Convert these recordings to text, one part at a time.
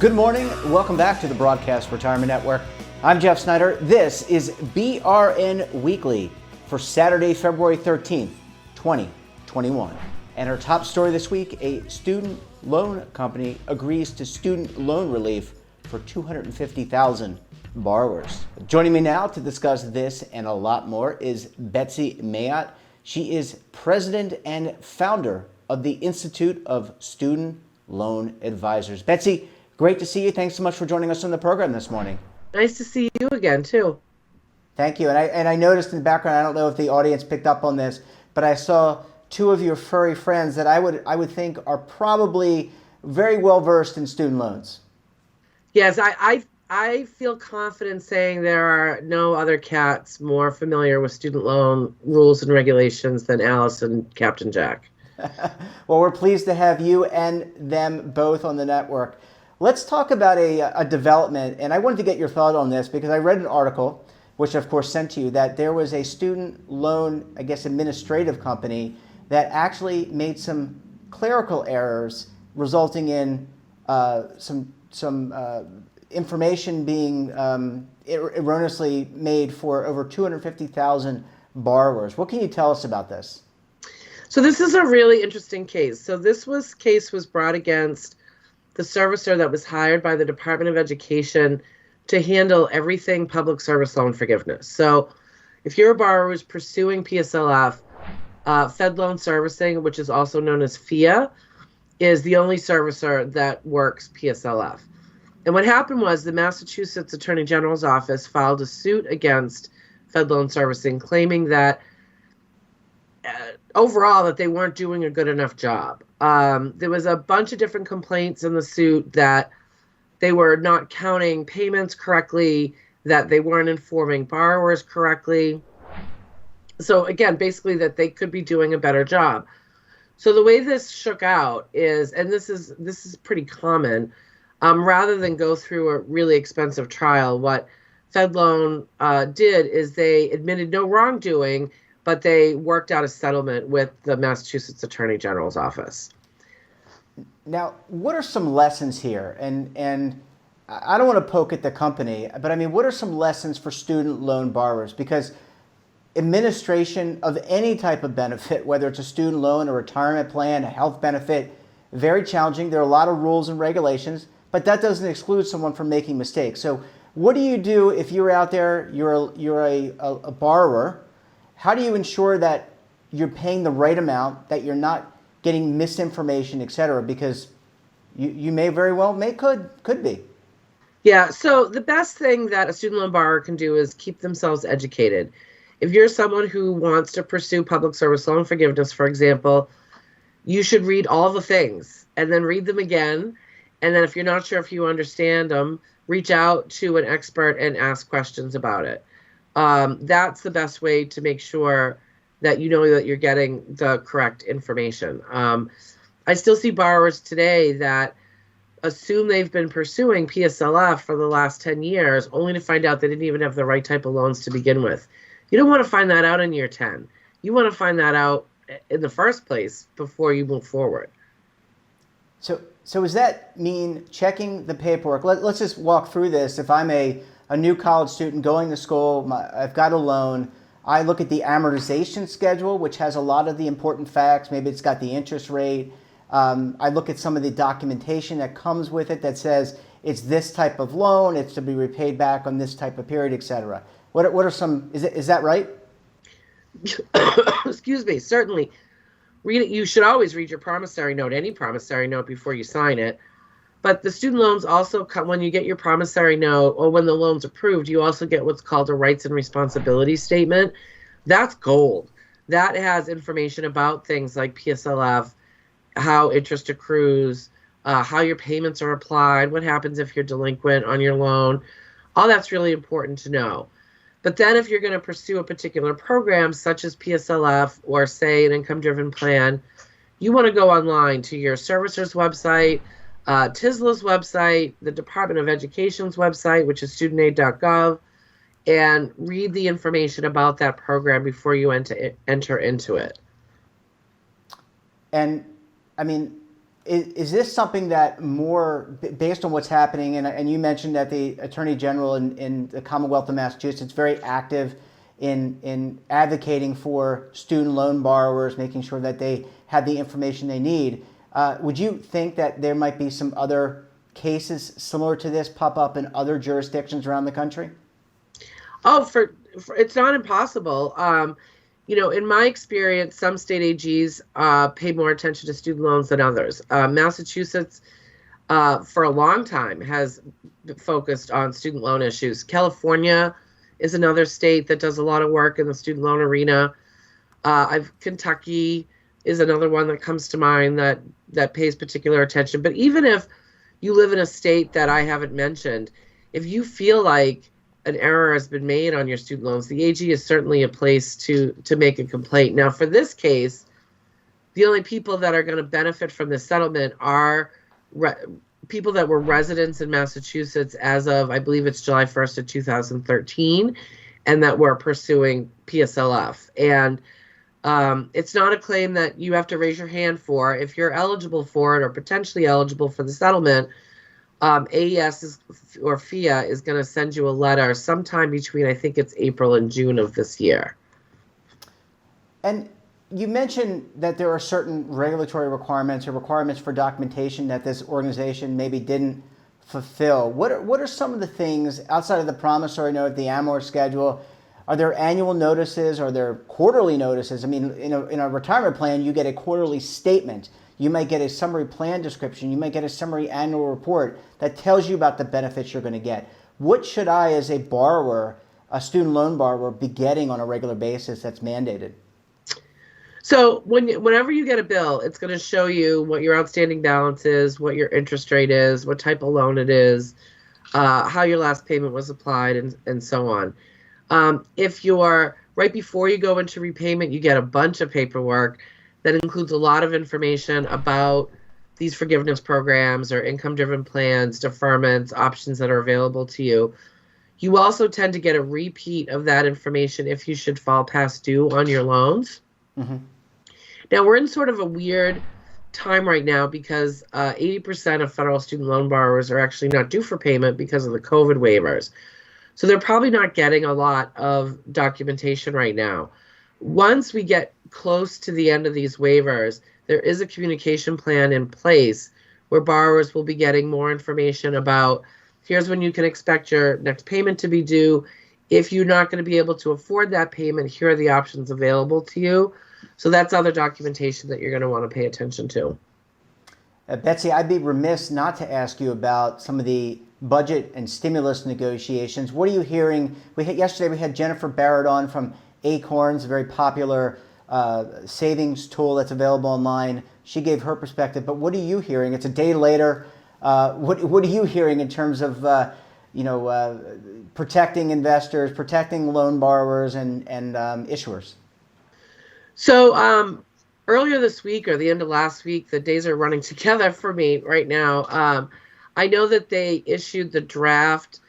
Good morning. Welcome back to the Broadcast Retirement Network. I'm Jeff Snyder. This is BRN Weekly for Saturday, February 13th, 2021. And our top story this week, a student loan company agrees to student loan relief for 250,000 borrowers. Joining me now to discuss this and a lot more is Betsy Mayotte. She is president and founder of the Institute of Student Loan Advisors. Betsy, great to see you. Thanks so much for joining us on the program this morning. Nice to see you again, too. Thank you. And I noticed in the background, I don't know if the audience picked up on this, but I saw two of your furry friends that I would think are probably very well versed in student loans. Yes, I feel confident saying there are no other cats more familiar with student loan rules and regulations than Alice and Captain Jack. Well, we're pleased to have you and them both on the network. Let's talk about a development, and I wanted to get your thought on this because I read an article, which of course sent to you, that there was a student loan, I guess, administrative company that actually made some clerical errors, resulting in some information being erroneously made for over 250,000 borrowers. What can you tell us about this? So this is a really interesting case. So this case was brought against the servicer that was hired by the Department of Education to handle everything public service loan forgiveness. So if you're a borrower who's pursuing PSLF, Fed Loan Servicing, which is also known as FIA, is the only servicer that works PSLF. And what happened was the Massachusetts Attorney General's office filed a suit against Fed Loan Servicing, claiming that overall that they weren't doing a good enough job. There was a bunch of different complaints in the suit that they were not counting payments correctly, that they weren't informing borrowers correctly. So again, basically that they could be doing a better job. So the way this shook out is, and this is pretty common, rather than go through a really expensive trial, what Fed Loan did is they admitted no wrongdoing, but they worked out a settlement with the Massachusetts Attorney General's office. Now, what are some lessons here? And I don't want to poke at the company, but I mean, what are some lessons for student loan borrowers? Because administration of any type of benefit, whether it's a student loan, a retirement plan, a health benefit, very challenging. There are a lot of rules and regulations, but that doesn't exclude someone from making mistakes. So what do you do if you're out there, you're a borrower? How do you ensure that you're paying the right amount, that you're not getting misinformation, et cetera? Because you may very well, could be. Yeah, so the best thing that a student loan borrower can do is keep themselves educated. If you're someone who wants to pursue public service loan forgiveness, for example, you should read all the things and then read them again. And then if you're not sure if you understand them, reach out to an expert and ask questions about it. That's the best way to make sure that you know that you're getting the correct information. I still see borrowers today that assume they've been pursuing PSLF for the last 10 years, only to find out they didn't even have the right type of loans to begin with. You don't want to find that out in year 10. You want to find that out in the first place before you move forward. So does that mean checking the paperwork? Let's just walk through this. If I'm a new college student going to school, I've got a loan, I look at the amortization schedule, which has a lot of the important facts. Maybe it's got the interest rate. I look at some of the documentation that comes with it that says it's this type of loan, it's to be repaid back on this type of period, et cetera. What are some, is that right? Excuse me, certainly. Read it. You should always read your promissory note, any promissory note, before you sign it. But the student loans also come, when you get your promissory note or when the loan's approved, you also get what's called a rights and responsibilities statement. That's gold. That has information about things like PSLF, how interest accrues, how your payments are applied, what happens if you're delinquent on your loan. All that's really important to know. But then if you're going to pursue a particular program such as PSLF or, say, an income-driven plan, you want to go online to your servicer's website, TISLA's website, the Department of Education's website, which is studentaid.gov, and read the information about that program before you enter into it. And I mean, is this something that based on what's happening, and you mentioned that the Attorney General in the Commonwealth of Massachusetts very active in advocating for student loan borrowers, making sure that they have the information they need. Would you think that there might be some other cases similar to this pop up in other jurisdictions around the country? Oh, for it's not impossible. In my experience, some state AGs pay more attention to student loans than others. Massachusetts, for a long time, has focused on student loan issues. California is another state that does a lot of work in the student loan arena. Kentucky is another one that comes to mind that pays particular attention. But even if you live in a state that I haven't mentioned, if you feel like an error has been made on your student loans, the AG is certainly a place to make a complaint. Now, for this case, the only people that are going to benefit from this settlement are people that were residents in Massachusetts as of, I believe it's July 1st of 2013, and that were pursuing PSLF. And it's not a claim that you have to raise your hand for. If you're eligible for it or potentially eligible for the settlement, AES or FIA is going to send you a letter sometime between, I think it's April and June of this year. And you mentioned that there are certain regulatory requirements or requirements for documentation that this organization maybe didn't fulfill. What are some of the things outside of the promissory note, the AMOR schedule? Are there annual notices? Are there quarterly notices? I mean, in a retirement plan, you get a quarterly statement. You might get a summary plan description. You might get a summary annual report that tells you about the benefits you're going to get. What should I, as a borrower, a student loan borrower, be getting on a regular basis that's mandated? So whenever you get a bill, it's going to show you what your outstanding balance is, what your interest rate is, what type of loan it is, how your last payment was applied, and so on. If you're right before you go into repayment, you get a bunch of paperwork that includes a lot of information about these forgiveness programs or income-driven plans, deferments, options that are available to you. You also tend to get a repeat of that information if you should fall past due on your loans. Mm-hmm. Now, we're in sort of a weird time right now because 80% of federal student loan borrowers are actually not due for payment because of the COVID waivers. So they're probably not getting a lot of documentation right now. Once we get close to the end of these waivers, there is a communication plan in place where borrowers will be getting more information about, here's when you can expect your next payment to be due. If you're not going to be able to afford that payment, here are the options available to you. So that's other documentation that you're going to want to pay attention to. Betsy, I'd be remiss not to ask you about some of the budget and stimulus negotiations. What are you hearing? Yesterday we had Jennifer Barrett on from Acorns, a very popular savings tool that's available online. She gave her perspective, but what are you hearing? It's a day later. What are you hearing in terms of protecting investors, protecting loan borrowers, and issuers? So earlier this week or the end of last week, the days are running together for me right now. I know that they issued the draft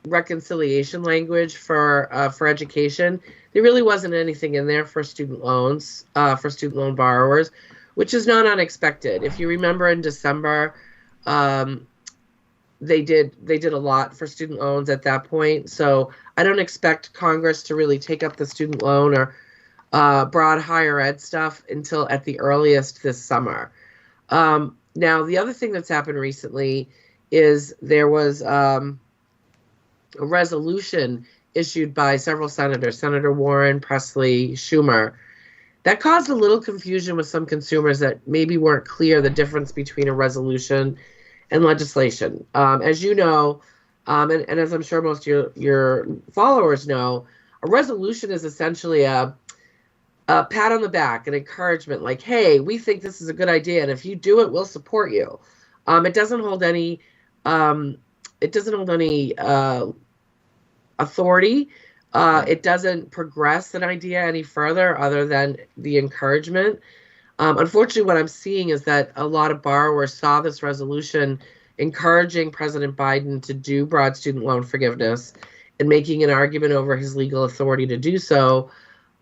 reconciliation language for education. There really wasn't anything in there for student loans, for student loan borrowers, which is not unexpected. If you remember in December, they did a lot for student loans at that point. So I don't expect Congress to really take up the student loan or broad higher ed stuff until at the earliest this summer. Now, the other thing that's happened recently is there was a resolution issued by several senators, Senator Warren, Presley, Schumer, that caused a little confusion with some consumers that maybe weren't clear the difference between a resolution and legislation. As you know, and as I'm sure most of your followers know, a resolution is essentially a pat on the back, an encouragement, like, hey, we think this is a good idea, and if you do it, we'll support you. It doesn't hold any authority. It doesn't progress an idea any further other than the encouragement. Unfortunately, what I'm seeing is that a lot of borrowers saw this resolution encouraging President Biden to do broad student loan forgiveness and making an argument over his legal authority to do so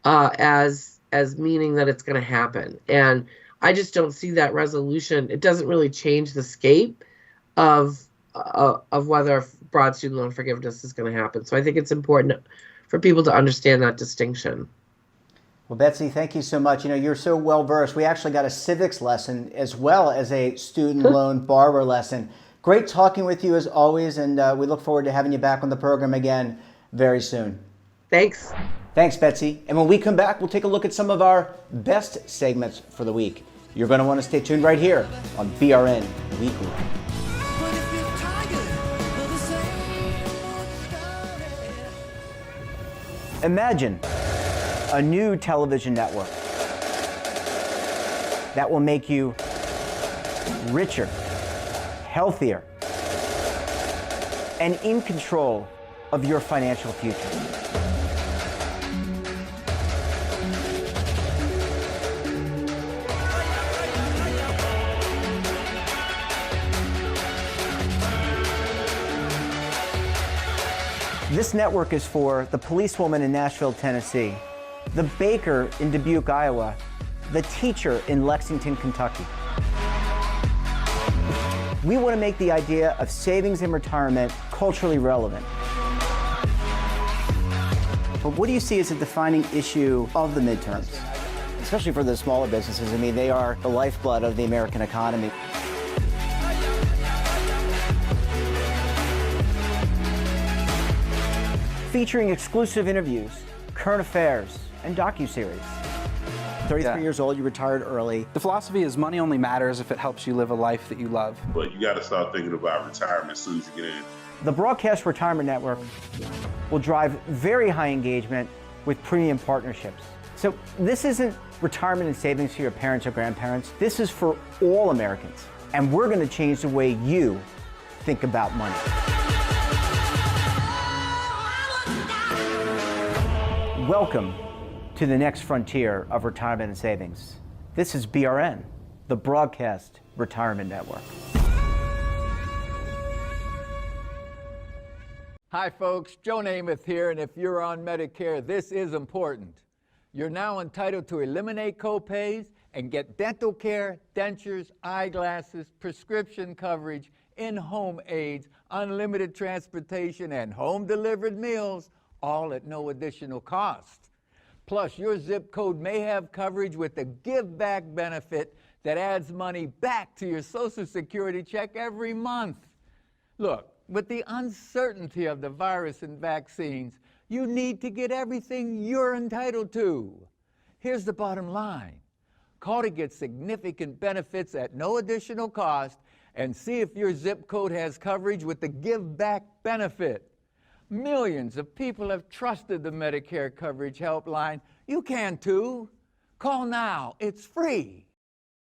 as meaning that it's going to happen. And I just don't see that resolution. It doesn't really change the scape of whether broad student loan forgiveness is going to happen. So I think it's important for people to understand that distinction. Well, Betsy, thank you so much. You're so well versed. We actually got a civics lesson as well as a student loan borrower lesson. Great talking with you as always, and we look forward to having you back on the program again very soon. Thanks. Thanks, Betsy. And when we come back, we'll take a look at some of our best segments for the week. You're going to want to stay tuned right here on BRN Weekly. Imagine a new television network that will make you richer, healthier, and in control of your financial future. This network is for the policewoman in Nashville, Tennessee, the baker in Dubuque, Iowa, the teacher in Lexington, Kentucky. We want to make the idea of savings and retirement culturally relevant. But what do you see as a defining issue of the midterms? Especially for the smaller businesses. I mean, they are the lifeblood of the American economy. Featuring exclusive interviews, current affairs, and docuseries. 33 years old, you retired early. The philosophy is money only matters if it helps you live a life that you love. But you got to start thinking about retirement as soon as you get in. The Broadcast Retirement Network will drive very high engagement with premium partnerships. So this isn't retirement and savings for your parents or grandparents. This is for all Americans. And we're going to change the way you think about money. Welcome to the next frontier of retirement and savings. This is BRN, the Broadcast Retirement Network. Hi folks, Joe Namath here, and if you're on Medicare, this is important. You're now entitled to eliminate copays and get dental care, dentures, eyeglasses, prescription coverage, in-home aids, unlimited transportation, and home-delivered meals, all at no additional cost. Plus, your zip code may have coverage with the Give Back benefit that adds money back to your Social Security check every month. Look, with the uncertainty of the virus and vaccines, you need to get everything you're entitled to. Here's the bottom line. Call to get significant benefits at no additional cost and see if your zip code has coverage with the Give Back benefit. Millions of people have trusted the Medicare Coverage Helpline. You can too. Call now. It's free.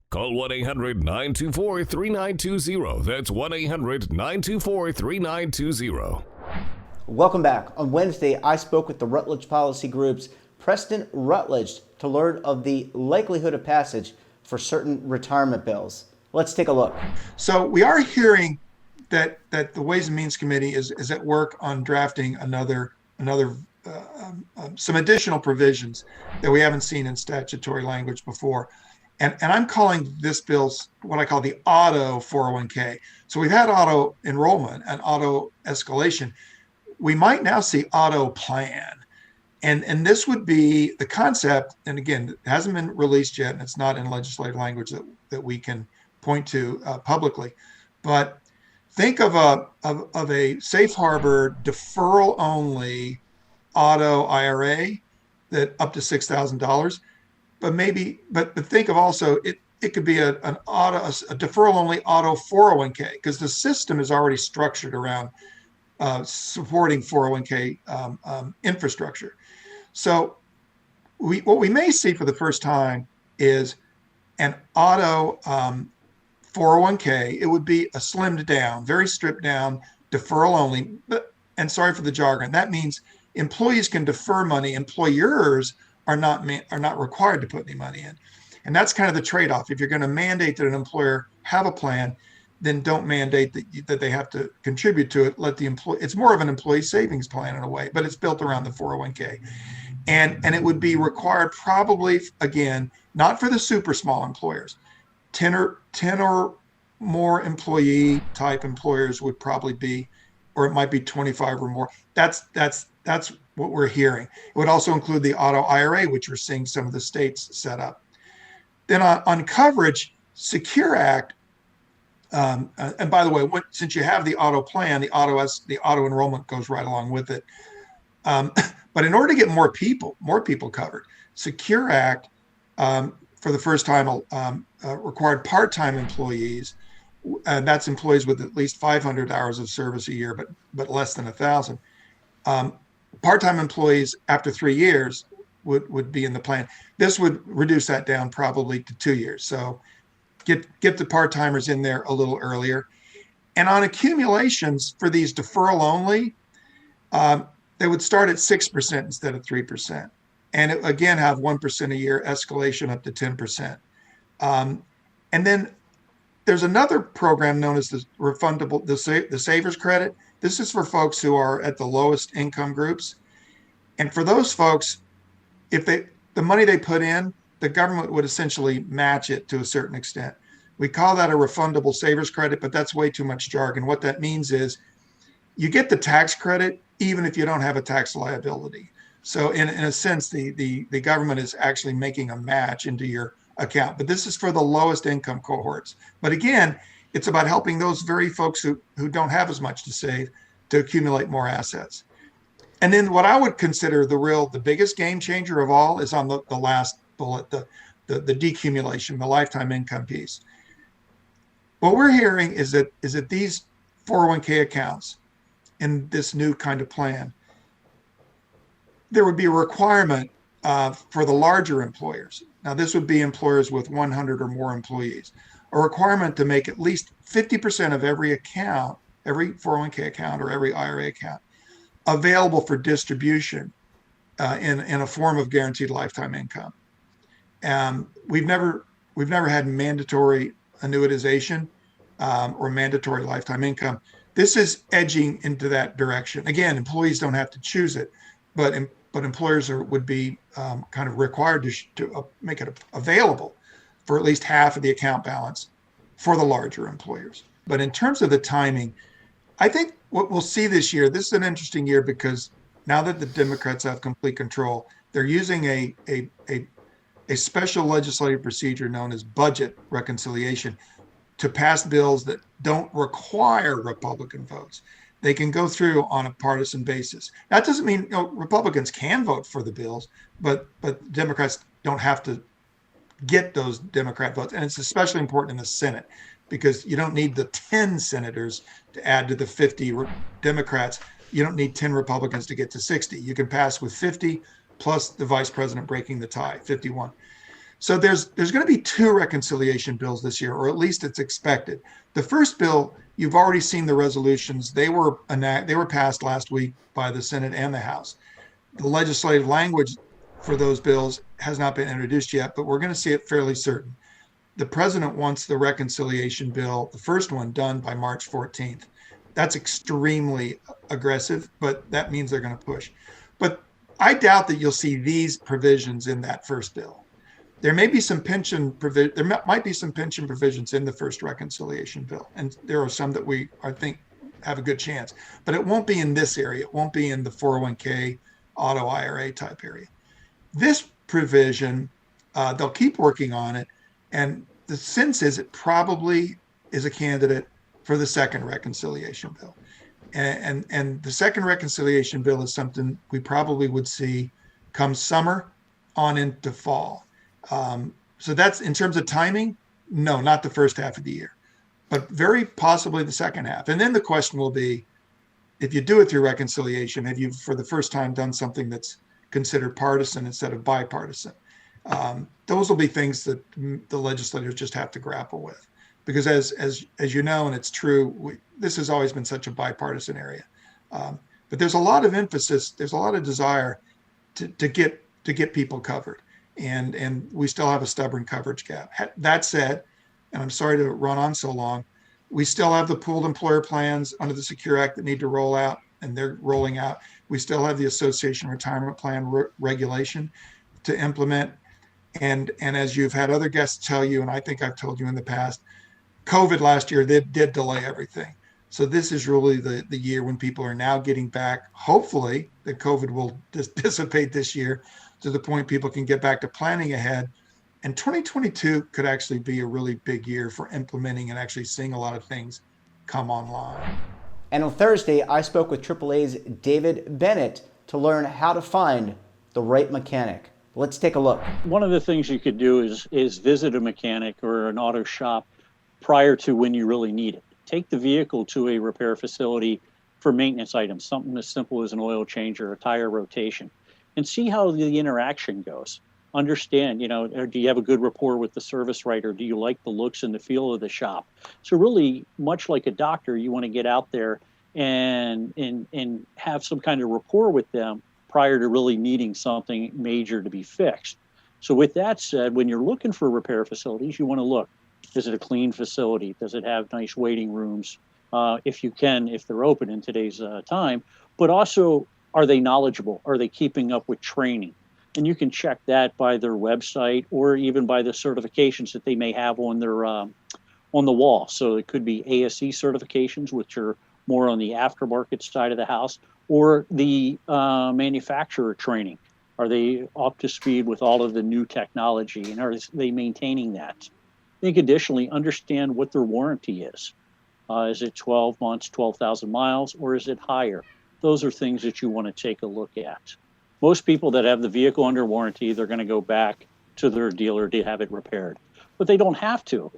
Call 1-800-924-3920. That's 1-800-924-3920. Welcome back. On Wednesday, I spoke with the Rutledge Policy Group's Preston Rutledge to learn of the likelihood of passage for certain retirement bills. Let's take a look. So we are hearing that the Ways and Means Committee is at work on drafting some additional provisions that we haven't seen in statutory language before. And I'm calling this bill what I call the auto 401k. So we've had auto enrollment and auto escalation. We might now see auto plan. And this would be the concept, and again, it hasn't been released yet, and it's not in legislative language that we can point to publicly. But think of a safe harbor deferral only auto IRA that up to $6,000, but think of also it could be a deferral only auto 401k, because the system is already structured around supporting 401k infrastructure. So what we may see for the first time is an auto 401k. It would be a slimmed down, very stripped down, deferral only. And sorry for the jargon. That means employees can defer money. Employers are not required to put any money in. And that's kind of the trade-off. If you're going to mandate that an employer have a plan, then don't mandate that they have to contribute to it. Let the employee. It's more of an employee savings plan in a way, but it's built around the 401k. And it would be required probably, again, not for the super small employers. 10 or more employee type employers would probably be, or it might be 25 or more. That's what we're hearing. It would also include the auto IRA, which we're seeing some of the states set up. Then on coverage, Secure Act, and by the way, since you have the auto plan, the auto enrollment goes right along with it. But in order to get more people covered, Secure Act, for the first time, required part-time employees, and that's employees with at least 500 hours of service a year, but less than 1,000. Part-time employees after 3 years would be in the plan. This would reduce that down probably to 2 years. So get the part-timers in there a little earlier. And on accumulations for these deferral only, they would start at 6% instead of 3%. And it, again, have 1% a year escalation up to 10%. And then there's another program known as the refundable, the Savers Credit. This is for folks who are at the lowest income groups. And for those folks, if the money they put in, the government would essentially match it to a certain extent. We call that a refundable Savers Credit, but that's way too much jargon. What that means is you get the tax credit even if you don't have a tax liability. So in a sense, the government is actually making a match into your account. But this is for the lowest income cohorts. But again, it's about helping those very folks who don't have as much to save to accumulate more assets. And then what I would consider the biggest game changer of all is on the last bullet, the decumulation, the lifetime income piece. What we're hearing is that these 401k accounts in this new kind of plan, there would be a requirement for the larger employers. Now, this would be employers with 100 or more employees, a requirement to make at least 50% of every account, every 401k account or every IRA account, available for distribution in a form of guaranteed lifetime income. We've never had mandatory annuitization or mandatory lifetime income. This is edging into that direction. Again, employees don't have to choose it, but employers would be kind of required to make it available for at least half of the account balance for the larger employers. But in terms of the timing, I think what we'll see this year, this is an interesting year because now that the Democrats have complete control, they're using a special legislative procedure known as budget reconciliation to pass bills that don't require Republican votes. They can go through on a partisan basis. That doesn't mean Republicans can vote for the bills, but Democrats don't have to get those Democrat votes. And it's especially important in the Senate because you don't need the 10 senators to add to the 50 Democrats. You don't need 10 Republicans to get to 60. You can pass with 50 plus the vice president breaking the tie, 51. So there's going to be 2 reconciliation bills this year, or at least it's expected. The first bill, you've already seen the resolutions. They were passed last week by the Senate and the House. The legislative language for those bills has not been introduced yet, but we're going to see it fairly certain. The president wants the reconciliation bill, the first one, done by March 14th. That's extremely aggressive, but that means they're going to push. But I doubt that you'll see these provisions in that first bill. There may be some pension there might be some pension provisions in the first reconciliation bill, and there are some that I think have a good chance. But it won't be in this area. It won't be in the 401k, auto IRA type area. This provision, they'll keep working on it, and the sense is it probably is a candidate for the second reconciliation bill. And the second reconciliation bill is something we probably would see come summer on into fall. So that's in terms of timing, no, not the first half of the year, but very possibly the second half. And then the question will be, if you do it through reconciliation, have you for the first time done something that's considered partisan instead of bipartisan? Those will be things that the legislators just have to grapple with. Because as you know, and it's true, this has always been such a bipartisan area. But there's a lot of emphasis, there's a lot of desire to get people covered. And we still have a stubborn coverage gap. That said, and I'm sorry to run on so long, we still have the pooled employer plans under the Secure Act that need to roll out, and they're rolling out. We still have the association retirement plan regulation to implement. And as you've had other guests tell you, and I think I've told you in the past, COVID last year did delay everything. So this is really the year when people are now getting back. Hopefully, that COVID will dissipate this year to the point people can get back to planning ahead. And 2022 could actually be a really big year for implementing and actually seeing a lot of things come online. And on Thursday, I spoke with AAA's David Bennett to learn how to find the right mechanic. Let's take a look. One of the things you could do is visit a mechanic or an auto shop prior to when you really need it. Take the vehicle to a repair facility for maintenance items, something as simple as an oil change or a tire rotation, and see how the interaction goes. Understand, do you have a good rapport with the service writer? Do you like the looks and the feel of the shop? So really, much like a doctor, you want to get out there and have some kind of rapport with them prior to really needing something major to be fixed. So with that said, when you're looking for repair facilities, you want to look, is it a clean facility? Does it have nice waiting rooms? If they're open in today's time, but also, are they knowledgeable? Are they keeping up with training? And you can check that by their website or even by the certifications that they may have on their on the wall. So it could be ASE certifications, which are more on the aftermarket side of the house, or the manufacturer training. Are they up to speed with all of the new technology, and are they maintaining that? I think additionally, understand what their warranty is. Is it 12 months, 12,000 miles, or is it higher? Those are things that you want to take a look at. Most people that have the vehicle under warranty, they're going to go back to their dealer to have it repaired. But they don't have to.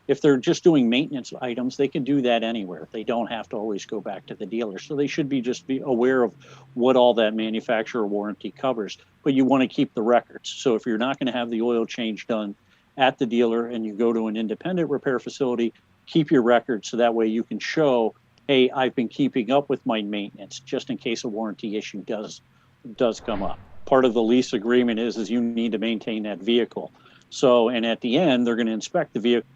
If they're just doing maintenance items, they can do that anywhere. They don't have to always go back to the dealer. So they should be aware of what all that manufacturer warranty covers. But you want to keep the records. So if you're not going to have the oil change done at the dealer and you go to an independent repair facility, keep your records so that way you can show, hey, I've been keeping up with my maintenance just in case a warranty issue does come up. Part of the lease agreement is you need to maintain that vehicle. So, and at the end, they're going to inspect the vehicle.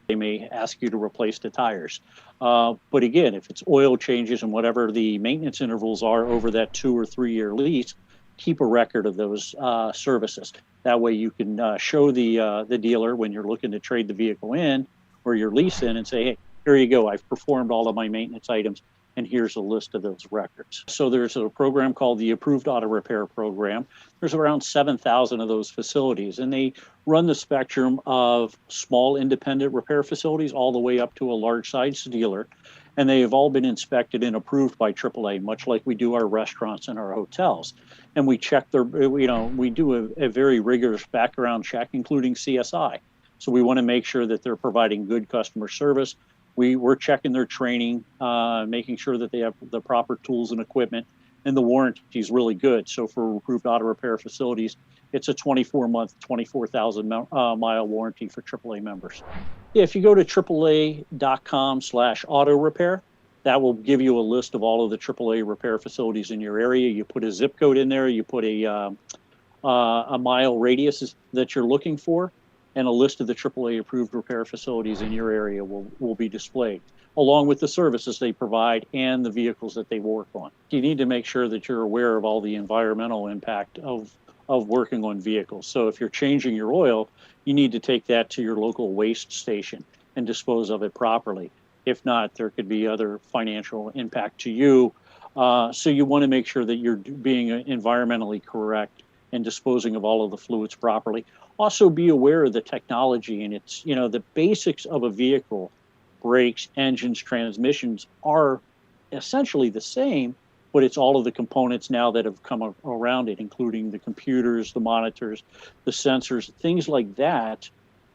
They may ask you to replace the tires. But again, if it's oil changes and whatever the maintenance intervals are over that 2 or 3 year lease, keep a record of those services. That way you can show the dealer when you're looking to trade the vehicle in or your lease in and say, hey, here you go. I've performed all of my maintenance items, and here's a list of those records. So there's a program called the Approved Auto Repair Program. There's around 7,000 of those facilities, and they run the spectrum of small independent repair facilities all the way up to a large size dealer. And they have all been inspected and approved by AAA, much like we do our restaurants and our hotels. And we check we do a very rigorous background check, including CSI. So we want to make sure that they're providing good customer service. We're checking their training, making sure that they have the proper tools and equipment, and the warranty is really good. So for approved auto repair facilities, it's a 24-month, 24,000 mile warranty for AAA members. Yeah, if you go to AAA.com/auto repair, that will give you a list of all of the AAA repair facilities in your area. You put a zip code in there, you put a mile radius that you're looking for, and a list of the AAA approved repair facilities in your area will be displayed, along with the services they provide and the vehicles that they work on. You need to make sure that you're aware of all the environmental impact of working on vehicles. So if you're changing your oil, you need to take that to your local waste station and dispose of it properly. If not, there could be other financial impact to you. So you want to make sure that you're being environmentally correct and disposing of all of the fluids properly. Also be aware of the technology, and it's, the basics of a vehicle, brakes, engines, transmissions are essentially the same, but it's all of the components now that have come around it, including the computers, the monitors, the sensors, things like that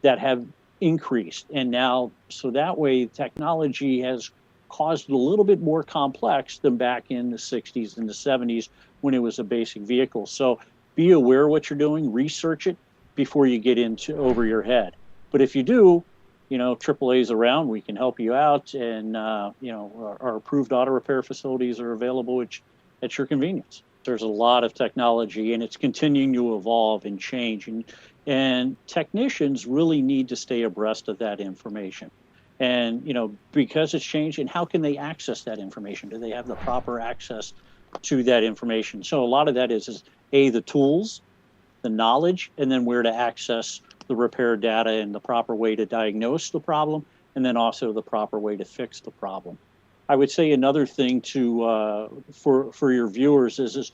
have increased. And now, so that way technology has caused it a little bit more complex than back in the 60s and the 70s when it was a basic vehicle. So be aware of what you're doing, research it before you get into over your head. But if you do, AAA's around, we can help you out, and our approved auto repair facilities are available at your convenience. There's a lot of technology, and it's continuing to evolve and change, and technicians really need to stay abreast of that information. And because it's changing, how can they access that information? Do they have the proper access to that information. So a lot of that is the tools, the knowledge, and then where to access the repair data and the proper way to diagnose the problem, and then also the proper way to fix the problem. I would say another thing to for your viewers is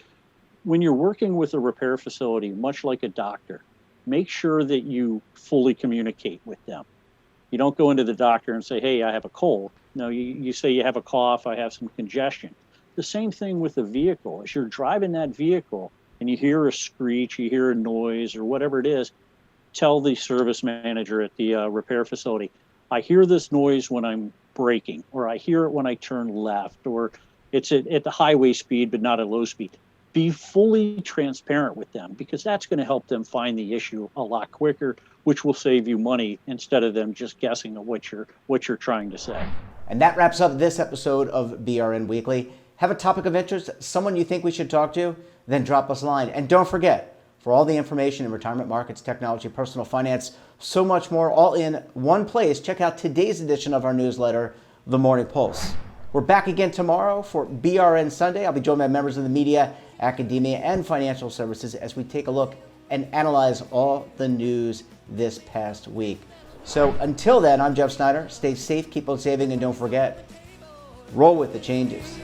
when you're working with a repair facility, much like a doctor, make sure that you fully communicate with them. You don't go into the doctor and say, hey, I have a cold. No, you say you have a cough, I have some congestion. The same thing with the vehicle. As you're driving that vehicle and you hear a screech, you hear a noise or whatever it is, tell the service manager at the repair facility, I hear this noise when I'm braking, or I hear it when I turn left, or it's at the highway speed but not at low speed. Be fully transparent with them, because that's going to help them find the issue a lot quicker, which will save you money instead of them just guessing at what you're trying to say. And that wraps up this episode of BRN Weekly. Have a topic of interest, someone you think we should talk to? Then drop us a line. And don't forget, for all the information in retirement markets, technology, personal finance, so much more, all in one place, check out today's edition of our newsletter, The Morning Pulse. We're back again tomorrow for BRN Sunday. I'll be joined by members of the media, academia, and financial services as we take a look and analyze all the news this past week. So until then, I'm Jeff Snyder. Stay safe, keep on saving, and don't forget, roll with the changes.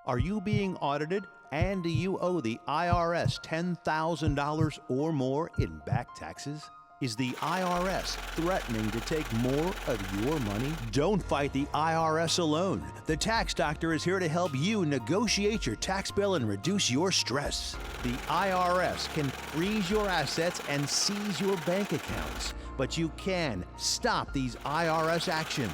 Are you being audited and do you owe the IRS $10,000 or more in back taxes? Is the IRS threatening to take more of your money? Don't fight the IRS alone. The Tax Doctor is here to help you negotiate your tax bill and reduce your stress. The IRS can freeze your assets and seize your bank accounts, but you can stop these IRS actions.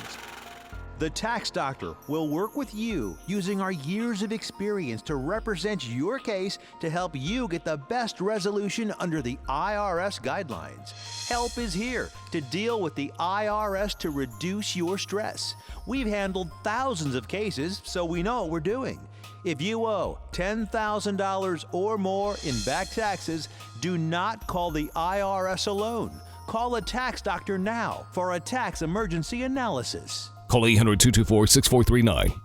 The Tax Doctor will work with you using our years of experience to represent your case to help you get the best resolution under the IRS guidelines. Help is here to deal with the IRS to reduce your stress. We've handled thousands of cases, so we know what we're doing. If you owe $10,000 or more in back taxes, do not call the IRS alone. Call a Tax Doctor now for a tax emergency analysis. Call 800-224-6439.